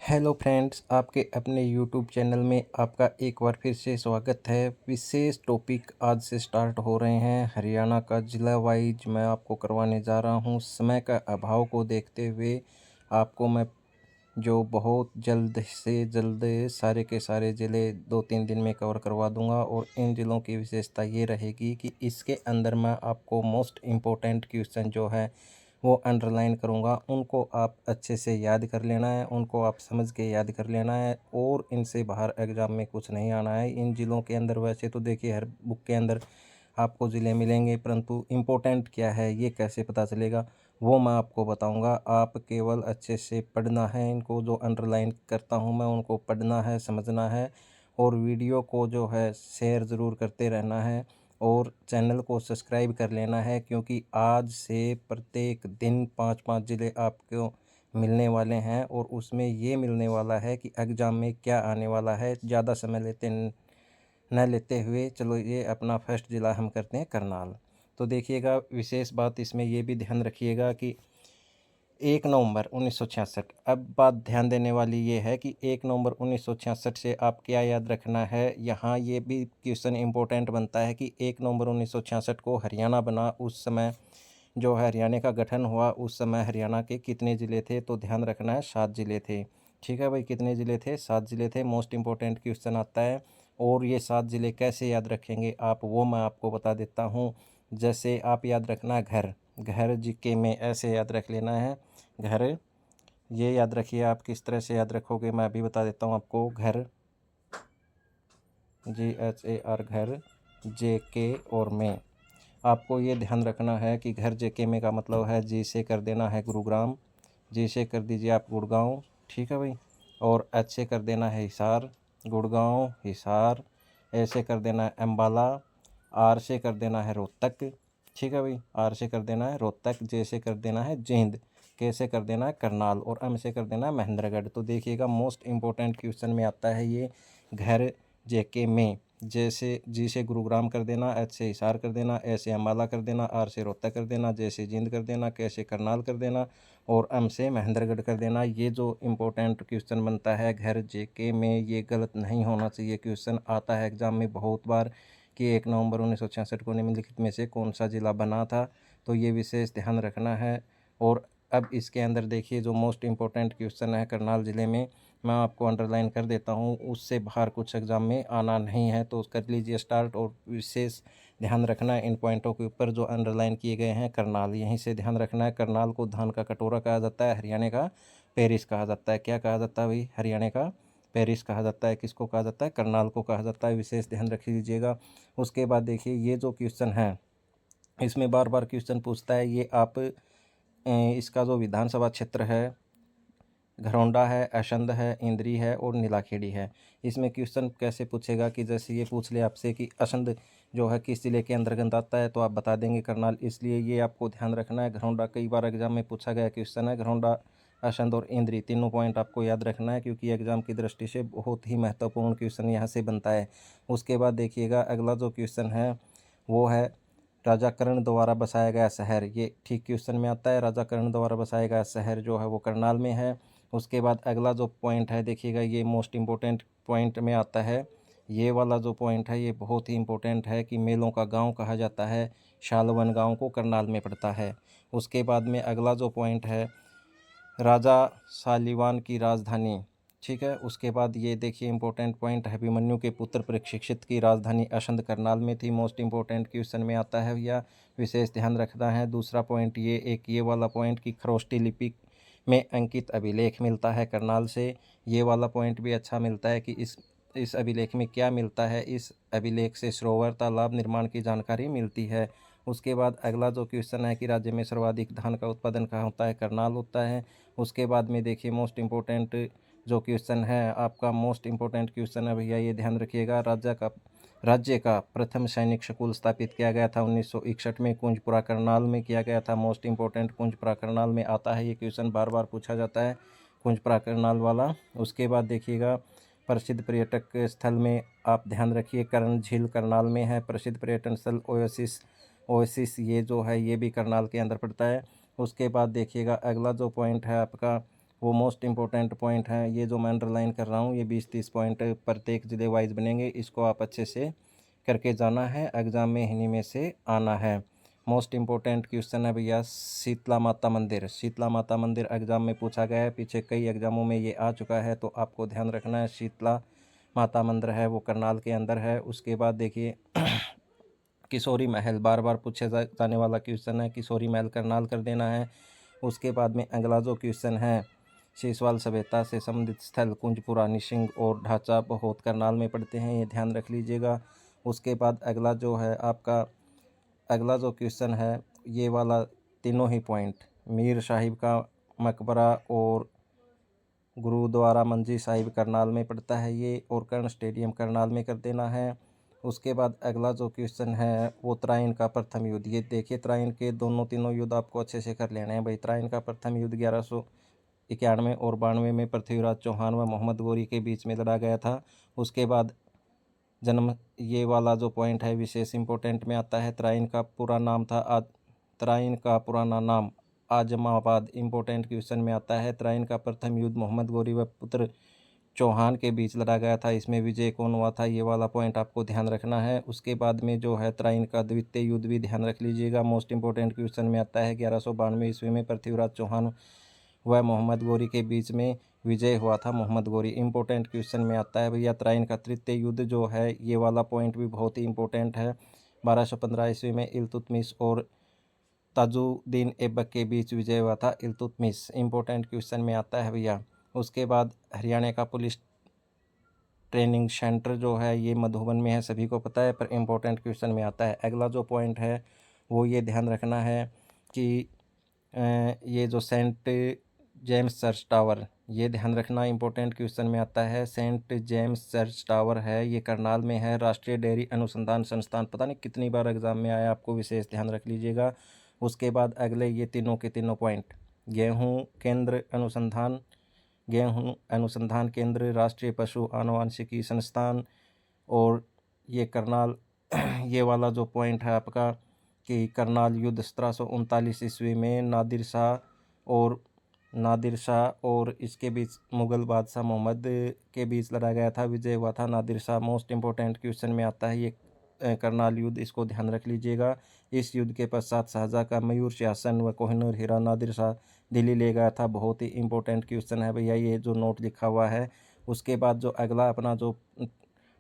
Hello friends, आपके अपने YouTube channel में आपका एक बार फिर से स्वागत है। विशेष टॉपिक आज से स्टार्ट हो रहे हैं। हरियाणा का ज़िला वाइज मैं आपको करवाने जा रहा हूं। समय का अभाव को देखते हुए आपको मैं जो बहुत जल्द से जल्द सारे के सारे ज़िले 2-3 दिन में कवर करवा दूंगा। और इन ज़िलों की विशेषता ये रहेगी कि इसके अंदर मैं आपको मोस्ट इम्पोर्टेंट क्वेश्चन जो है वो अंडरलाइन करूँगा। उनको आप अच्छे से याद कर लेना है, उनको आप समझ के याद कर लेना है और इनसे बाहर एग्ज़ाम में कुछ नहीं आना है। इन ज़िलों के अंदर वैसे तो देखिए हर बुक के अंदर आपको ज़िले मिलेंगे, परंतु इम्पोर्टेंट क्या है ये कैसे पता चलेगा वो मैं आपको बताऊंगा। आप केवल अच्छे से पढ़ना है, इनको जो अंडरलाइन करता हूँ मैं उनको पढ़ना है, समझना है और वीडियो को जो है शेयर ज़रूर करते रहना है और चैनल को सब्सक्राइब कर लेना है, क्योंकि आज से प्रत्येक दिन 5-5 ज़िले आपको मिलने वाले हैं और उसमें ये मिलने वाला है कि एग्ज़ाम में क्या आने वाला है। ज़्यादा समय न लेते हुए चलो ये अपना फर्स्ट ज़िला हम करते हैं करनाल। तो देखिएगा, विशेष बात इसमें ये भी ध्यान रखिएगा कि 1 नवंबर 1966, अब बात ध्यान देने वाली ये है कि 1 नवंबर 1966 से आप क्या याद रखना है। यहाँ ये भी क्वेश्चन इम्पोर्टेंट बनता है कि 1 नवंबर 1966 को हरियाणा बना, उस समय जो है हरियाणा का गठन हुआ, उस समय हरियाणा के कितने ज़िले थे। तो ध्यान रखना है 7 ज़िले थे। ठीक है भाई, कितने ज़िले थे? 7 ज़िले थे। मोस्ट इम्पोर्टेंट क्वेश्चन आता है और ये 7 ज़िले कैसे याद रखेंगे आप वो मैं आपको बता देता हूँ। जैसे आप याद रखना घर, घर जीके में ऐसे याद रख लेना है घर। ये याद रखिए, आप किस तरह से याद रखोगे मैं अभी बता देता हूँ आपको। घर GHAR घर, JK और में। आपको ये ध्यान रखना है कि घर JK में का मतलब है जी से कर देना है गुरुग्राम, जी से कर दीजिए आप गुड़गांव। ठीक है भाई। और H से कर देना है हिसार, गुड़गांव हिसार। A से कर देना है अम्बाला, R से कर देना है रोहतक। ठीक है भाई, R से कर देना है रोहतक। J से कर देना है जींद, K से कर देना है करनाल और M से कर देना है महेंद्रगढ़। तो देखिएगा, मोस्ट इम्पोर्टेंट क्वेश्चन में आता है ये घर JK में। जैसे जी से गुरुग्राम कर देना, H से हिसार कर देना, A से अम्बाला कर देना, R से रोहतक कर देना, J से जींद कर देना, K से करनाल कर देना और M से महेंद्रगढ़ कर देना। ये जो इम्पोर्टेंट क्वेश्चन बनता है घर JK में, ये गलत नहीं होना चाहिए। क्वेश्चन आता है एग्जाम में बहुत बार कि 1 नवंबर 1966 को निम्नलिखित में से कौन सा ज़िला बना था। तो ये विशेष ध्यान रखना है। और अब इसके अंदर देखिए, जो मोस्ट इम्पोर्टेंट क्वेश्चन है करनाल ज़िले में, मैं आपको अंडरलाइन कर देता हूँ। उससे बाहर कुछ एग्ज़ाम में आना नहीं है, तो कर लीजिए स्टार्ट। और विशेष ध्यान रखना है इन पॉइंटों के ऊपर जो अंडरलाइन किए गए हैं। करनाल, यहीं से ध्यान रखना है। करनाल को धान का कटोरा कहा जाता है, हरियाणा का पेरिस कहा जाता है। क्या कहा जाता है भाई? हरियाणा का पेरिस कहा जाता है। किसको कहा जाता है? करनाल को कहा जाता है। विशेष ध्यान रख लीजिएगा। उसके बाद देखिए, ये जो क्वेश्चन है इसमें बार बार क्वेश्चन पूछता है। ये आप इसका जो विधानसभा क्षेत्र है, घरौंडा है, असंध है, इंद्री है और नीलाखेड़ी है। इसमें क्वेश्चन कैसे पूछेगा कि जैसे ये पूछ ले आपसे कि असंध जो है किस जिले के अंतर्गत आता है, तो आप बता देंगे करनाल। इसलिए ये आपको ध्यान रखना है। घरौंडा कई बार एग्जाम में पूछा गया क्वेश्चन है। घरौंडा, असंध और इंद्री तीनों पॉइंट आपको याद रखना है, क्योंकि एग्जाम की दृष्टि से बहुत ही महत्वपूर्ण क्वेश्चन यहाँ से बनता है। उसके बाद देखिएगा, अगला जो क्वेश्चन है वो है राजा कर्ण द्वारा बसाया गया शहर। ये ठीक क्वेश्चन में आता है। राजा कर्ण द्वारा बसाया गया शहर जो है वो करनाल में है। उसके बाद अगला जो पॉइंट है देखिएगा, ये मोस्ट इम्पोर्टेंट पॉइंट में आता है। ये वाला जो पॉइंट है ये बहुत ही इम्पोर्टेंट है कि मेलों का गांव कहा जाता है। शालवन गांव को करनाल में पड़ता है। उसके बाद में अगला जो पॉइंट है, राजा शालिवान की राजधानी। ठीक है। उसके बाद ये देखिए इंपॉर्टेंट पॉइंट है, अभिमन्यु के पुत्र प्रशिक्षित की राजधानी असंध करनाल में थी। मोस्ट इम्पोर्टेंट क्वेश्चन में आता है भैया, विशेष ध्यान रखना है। दूसरा पॉइंट ये वाला पॉइंट की खरोष्टी लिपि में अंकित अभिलेख मिलता है करनाल से। ये वाला पॉइंट भी अच्छा मिलता है कि इस अभिलेख में क्या मिलता है। इस अभिलेख से सरोवर तालाब निर्माण की जानकारी मिलती है। उसके बाद अगला जो क्वेश्चन है कि राज्य में सर्वाधिक धान का उत्पादन कहाँ होता है? करनाल होता है। उसके बाद में देखिए, मोस्ट इम्पोर्टेंट जो क्वेश्चन है आपका, मोस्ट इम्पोर्टेंट क्वेश्चन है भैया, ये ध्यान रखिएगा। राज्य का प्रथम सैनिक स्कूल स्थापित किया गया था 1961 में, कुंजपुरा करनाल में किया गया था। मोस्ट इम्पोर्टेंट कुंजपुरा करनाल में आता है। ये क्वेश्चन बार बार पूछा जाता है, कुंजपुरा करनाल वाला। उसके बाद देखिएगा, प्रसिद्ध पर्यटक स्थल में आप ध्यान रखिए, कर्ण झील करनाल में है। प्रसिद्ध पर्यटन स्थल ओएसिस ये जो है ये भी करनाल के अंदर पड़ता है। उसके बाद देखिएगा, अगला जो पॉइंट है आपका वो मोस्ट इम्पोर्टेंट पॉइंट हैं। ये जो मैं अंडरलाइन कर रहा हूँ ये 20-30 पॉइंट प्रत्येक जिले वाइज बनेंगे, इसको आप अच्छे से करके जाना है, एग्ज़ाम में इन्हीं में से आना है। मोस्ट इम्पोर्टेंट क्वेश्चन है भैया शीतला माता मंदिर। शीतला माता मंदिर एग्ज़ाम में पूछा गया है, पीछे कई एग्ज़ामों में ये आ चुका है, तो आपको ध्यान रखना है। शीतला माता मंदिर है वो करनाल के अंदर है। उसके बाद देखिए किशोरी महल, बार बार पूछे जाने वाला क्वेश्चन है, किशोरी महल करनाल कर देना है। उसके बाद में अगला जो क्वेश्चन है शेषवाल सभ्यता से संबंधित स्थल कुंजपुरा, निशिंग और ढांचा बहुत करनाल में पड़ते हैं, ये ध्यान रख लीजिएगा। उसके बाद अगला जो है आपका अगला जो क्वेश्चन है ये वाला तीनों ही पॉइंट, मीर साहिब का मकबरा और गुरुद्वारा मंजी साहिब करनाल में पड़ता है ये, और कर्ण स्टेडियम करनाल में कर देना है। उसके बाद अगला जो क्वेश्चन है वो तराइन का प्रथम युद्ध। ये देखिए तराइन के दोनों तीनों युद्ध आपको अच्छे से कर लेने हैं भाई। तराइन का प्रथम युद्ध 1191 और 92 में पृथ्वीराज चौहान व मोहम्मद गोरी के बीच में लड़ा गया था। उसके बाद जन्म, ये वाला जो पॉइंट है विशेष इंपॉर्टेंट में आता है। तराइन का पूरा नाम था तराइन का पुराना नाम आजमाबाद, इंपॉर्टेंट क्वेश्चन में आता है। तराइन का प्रथम युद्ध मोहम्मद गोरी व पुत्र चौहान के बीच लड़ा गया था, इसमें विजय कौन हुआ था, ये वाला पॉइंट आपको ध्यान रखना है। उसके बाद में जो है तराइन का द्वितीय युद्ध भी ध्यान रख लीजिएगा, मोस्ट इंपॉर्टेंट क्वेश्चन में आता है। 1192 ईस्वी में पृथ्वीराज चौहान व मोहम्मद गोरी के बीच में विजय हुआ था मोहम्मद गोरी, इंपॉर्टेंट क्वेश्चन में आता है भैया। तराइन का तृतीय युद्ध जो है ये वाला पॉइंट भी बहुत ही इंपॉर्टेंट है। 1215 ईस्वी में इल्तुतमिश और ताजुद्दीन ऐबक के बीच विजय हुआ था इल्तुतमिश, इंपॉर्टेंट क्वेश्चन में आता है भैया। उसके बाद हरियाणा का पुलिस ट्रेनिंग सेंटर जो है ये मधुबन में है, सभी को पता है, पर इम्पोर्टेंट क्वेश्चन में आता है। अगला जो पॉइंट है वो ये ध्यान रखना है कि ये जो सेंट जेम्स चर्च टावर, ये ध्यान रखना इंपॉर्टेंट क्वेश्चन में आता है। सेंट जेम्स चर्च टावर है ये करनाल में है। राष्ट्रीय डेयरी अनुसंधान संस्थान, पता नहीं कितनी बार एग्जाम में आया, आपको विशेष ध्यान रख लीजिएगा। उसके बाद अगले ये तीनों के तीनों पॉइंट, गेहूं अनुसंधान केंद्र, राष्ट्रीय पशु आनुवंशिकी संस्थान, और ये करनाल ये वाला जो पॉइंट है आपका कि करनाल युद्ध 1739 ईस्वी में नादिर शाह और इसके बीच मुग़ल बादशाह मोहम्मद के बीच लड़ा गया था, विजय हुआ था Nadir Shah. Most important question में आता है ये करनाल युद्ध, इसको ध्यान रख लीजिएगा। इस युद्ध के पश्चात शाहजहाँ का मयूर सिंहासन व कोहिनूर हीरा नादिर शाह दिल्ली ले गया था, बहुत ही इंपॉर्टेंट क्वेश्चन है भैया, ये जो नोट लिखा हुआ है। उसके बाद जो अगला अपना जो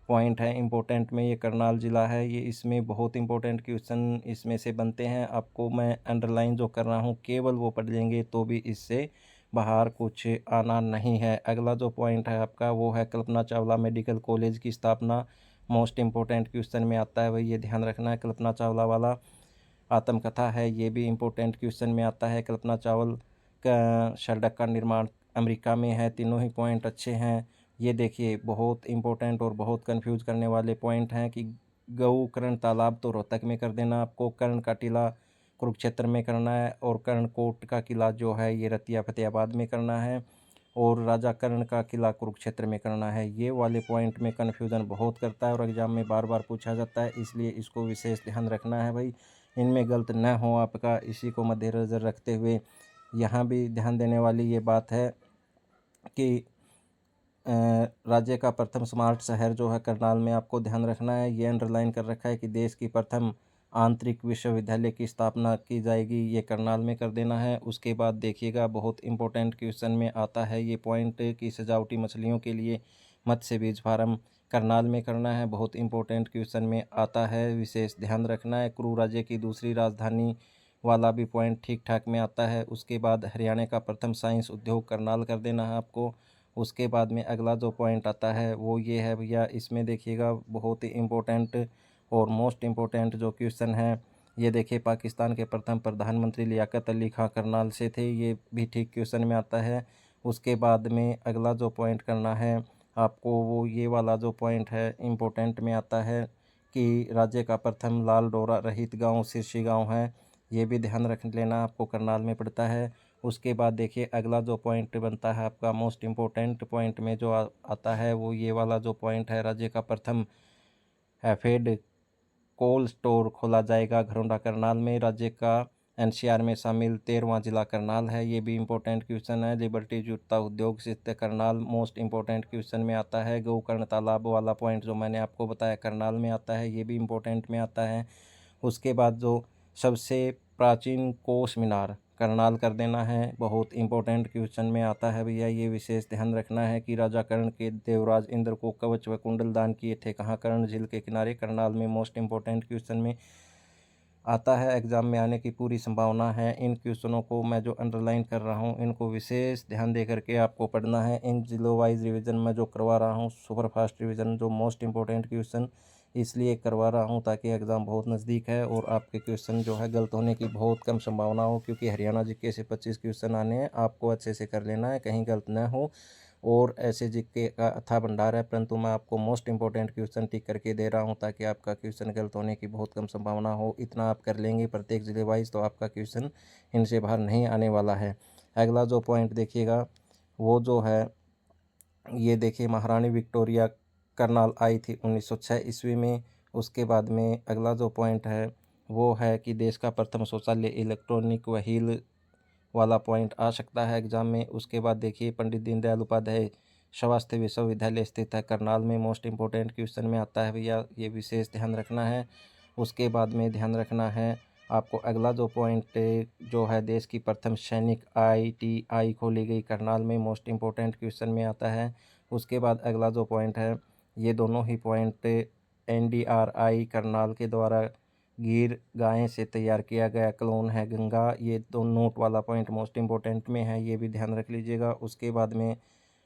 पॉइंट है इंपॉर्टेंट में, ये करनाल ज़िला है, ये इसमें बहुत इंपॉर्टेंट क्वेश्चन इसमें से बनते हैं। आपको मैं अंडरलाइन जो कर रहा हूँ केवल वो पढ़ लेंगे तो भी इससे बाहर कुछ आना नहीं है। अगला जो पॉइंट है आपका वो है कल्पना चावला मेडिकल कॉलेज की स्थापना, मोस्ट इम्पोर्टेंट क्वेश्चन में आता है भाई, ये ध्यान रखना है। कल्पना चावला वाला आत्मकथा है, ये भी इम्पोर्टेंट क्वेश्चन में आता है। कल्पना चावल का सड़क का निर्माण अमेरिका में है, तीनों ही पॉइंट अच्छे हैं। ये देखिए बहुत इंपॉर्टेंट और बहुत कंफ्यूज करने वाले पॉइंट हैं कि गऊ कर्ण तालाब तो रोहतक में कर देना आपको, कर्ण का टीला कुरुक्षेत्र में करना है, और कर्णकोट का किला जो है ये रतिया फतेहाबाद में करना है, और राजा कर्ण का किला कुरुक्षेत्र में करना है। ये वाले पॉइंट में कन्फ्यूज़न बहुत करता है और एग्ज़ाम में बार बार पूछा जाता है, इसलिए इसको विशेष ध्यान रखना है भाई, इनमें गलत न हो आपका, इसी को मद्देनज़र रखते हुए यहाँ भी ध्यान देने वाली ये बात है कि राज्य का प्रथम स्मार्ट शहर जो है करनाल में आपको ध्यान रखना है। ये अंडरलाइन कर रखा है कि देश की प्रथम आंतरिक विश्वविद्यालय की स्थापना की जाएगी, ये करनाल में कर देना है। उसके बाद देखिएगा बहुत इंपॉर्टेंट क्वेश्चन में आता है ये पॉइंट कि सजावटी मछलियों के लिए मत्स्य बीज फार्म करनाल में करना है, बहुत इंपॉर्टेंट क्वेश्चन में आता है, विशेष ध्यान रखना है। क्रू राज्य की दूसरी राजधानी वाला भी पॉइंट ठीक ठाक में आता है। उसके बाद हरियाणा का प्रथम साइंस उद्योग करनाल कर देना है आपको। उसके बाद में अगला जो पॉइंट आता है वो ये है भैया, इसमें देखिएगा बहुत ही इम्पोर्टेंट और मोस्ट इम्पोर्टेंट जो क्वेश्चन है ये देखिए, पाकिस्तान के प्रथम प्रधानमंत्री लियाकत अली खां करनाल से थे, ये भी ठीक क्वेश्चन में आता है। उसके बाद में अगला जो पॉइंट करना है आपको वो ये वाला जो पॉइंट है इम्पोर्टेंट में आता है कि राज्य का प्रथम लाल डोरा रहित गाँव सिरसी गाँव है, ये भी ध्यान रख लेना, आपको करनाल में पड़ता है। उसके बाद देखिए अगला जो पॉइंट बनता है आपका मोस्ट इम्पोर्टेंट पॉइंट में जो आता है वो ये वाला जो पॉइंट है, राज्य का प्रथम हैफेड कोल्ड स्टोर खोला जाएगा घरौंडा करनाल में। राज्य का एनसीआर में शामिल 13वां जिला करनाल है, ये भी इम्पोर्टेंट क्वेश्चन है। लिबर्टी जूता उद्योग स्थित करनाल मोस्ट इम्पोर्टेंट क्वेश्चन में आता है। गोकर्ण तालाब वाला पॉइंट जो मैंने आपको बताया करनाल में आता है, ये भी इम्पोर्टेंट में आता है। उसके बाद जो सबसे प्राचीन कोस मीनार करनाल कर देना है, बहुत इंपॉर्टेंट क्वेश्चन में आता है भैया। ये विशेष ध्यान रखना है कि राजा कर्ण के देवराज इंद्र को कवच व कुंडल दान किए थे कहाँ, कर्ण झील के किनारे करनाल में मोस्ट इंपॉर्टेंट क्वेश्चन में आता है, एग्जाम में आने की पूरी संभावना है। इन क्वेश्चनों को मैं जो अंडरलाइन कर रहा हूँ इनको विशेष ध्यान दे करके आपको पढ़ना है। इन जिलों वाइज रिवीजन मैं जो करवा रहा हूँ, सुपर फास्ट रिवीजन जो मोस्ट इंपॉर्टेंट क्वेश्चन इसलिए करवा रहा हूँ ताकि एग्ज़ाम बहुत नज़दीक है और आपके क्वेश्चन जो है गलत होने की बहुत कम संभावना हो, क्योंकि हरियाणा जीके से 25 क्वेश्चन आने हैं, आपको अच्छे से कर लेना है, कहीं गलत न हो। और ऐसे जीके का अथाह भंडार है, परंतु मैं आपको मोस्ट इंपॉर्टेंट क्वेश्चन टिक करके दे रहा हूं ताकि आपका क्वेश्चन गलत होने की बहुत कम संभावना हो। इतना आप कर लेंगे प्रत्येक जिले वाइज तो आपका क्वेश्चन इनसे बाहर नहीं आने वाला है। अगला जो पॉइंट देखिएगा वो जो है, ये देखिए महारानी विक्टोरिया करनाल आई थी 1906 ईस्वी में। उसके बाद में अगला जो पॉइंट है वो है कि देश का प्रथम शौचालय इलेक्ट्रॉनिक व्हील वाला पॉइंट आ सकता है एग्जाम में। उसके बाद देखिए पंडित दीनदयाल उपाध्याय स्वास्थ्य विश्वविद्यालय स्थित है करनाल में, मोस्ट इंपॉर्टेंट क्वेश्चन में आता है भैया, ये विशेष ध्यान रखना है। उसके बाद में ध्यान रखना है आपको अगला जो पॉइंट जो है, देश की प्रथम सैनिक ITI खोली गई करनाल में, मोस्ट इंपॉर्टेंट क्वेश्चन में आता है। उसके बाद अगला जो पॉइंट है, ये दोनों ही पॉइंट NDRI करनाल के द्वारा गिर गाय से तैयार किया गया क्लोन है गंगा, ये दो नोट वाला पॉइंट मोस्ट इंपॉर्टेंट में है, ये भी ध्यान रख लीजिएगा। उसके बाद में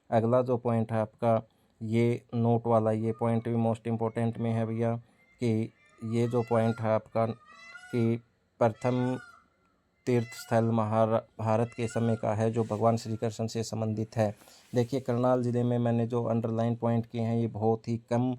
अगला जो पॉइंट है आपका, ये नोट वाला ये पॉइंट भी मोस्ट इंपॉर्टेंट में है भैया, कि ये जो पॉइंट है आपका कि प्रथम तीर्थ स्थल भारत के समय का है जो भगवान श्री कृष्ण से संबंधित है। देखिए करनाल ज़िले में मैंने जो अंडरलाइन पॉइंट किए हैं ये बहुत ही कम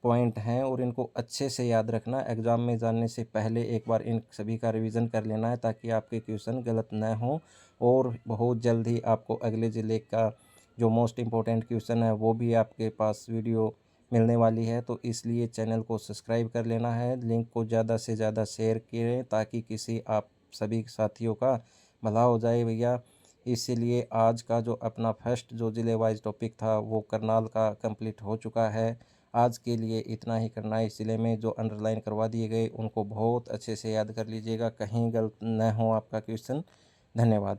पॉइंट हैं और इनको अच्छे से याद रखना। एग्ज़ाम में जाने से पहले एक बार इन सभी का रिवीजन कर लेना है ताकि आपके क्वेश्चन गलत न हो। और बहुत जल्द ही आपको अगले ज़िले का जो मोस्ट इम्पोर्टेंट क्वेश्चन है वो भी आपके पास वीडियो मिलने वाली है, तो इसलिए चैनल को सब्सक्राइब कर लेना है। लिंक को ज़्यादा से ज़्यादा शेयर करें ताकि किसी आप सभी साथियों का भला हो जाए भैया। इसीलिए आज का जो अपना फर्स्ट जो ज़िले वाइज टॉपिक था वो करनाल का कंप्लीट हो चुका है। आज के लिए इतना ही करना है। इस ज़िले में जो अंडरलाइन करवा दिए गए उनको बहुत अच्छे से याद कर लीजिएगा, कहीं गलत न हो आपका क्वेश्चन। धन्यवाद।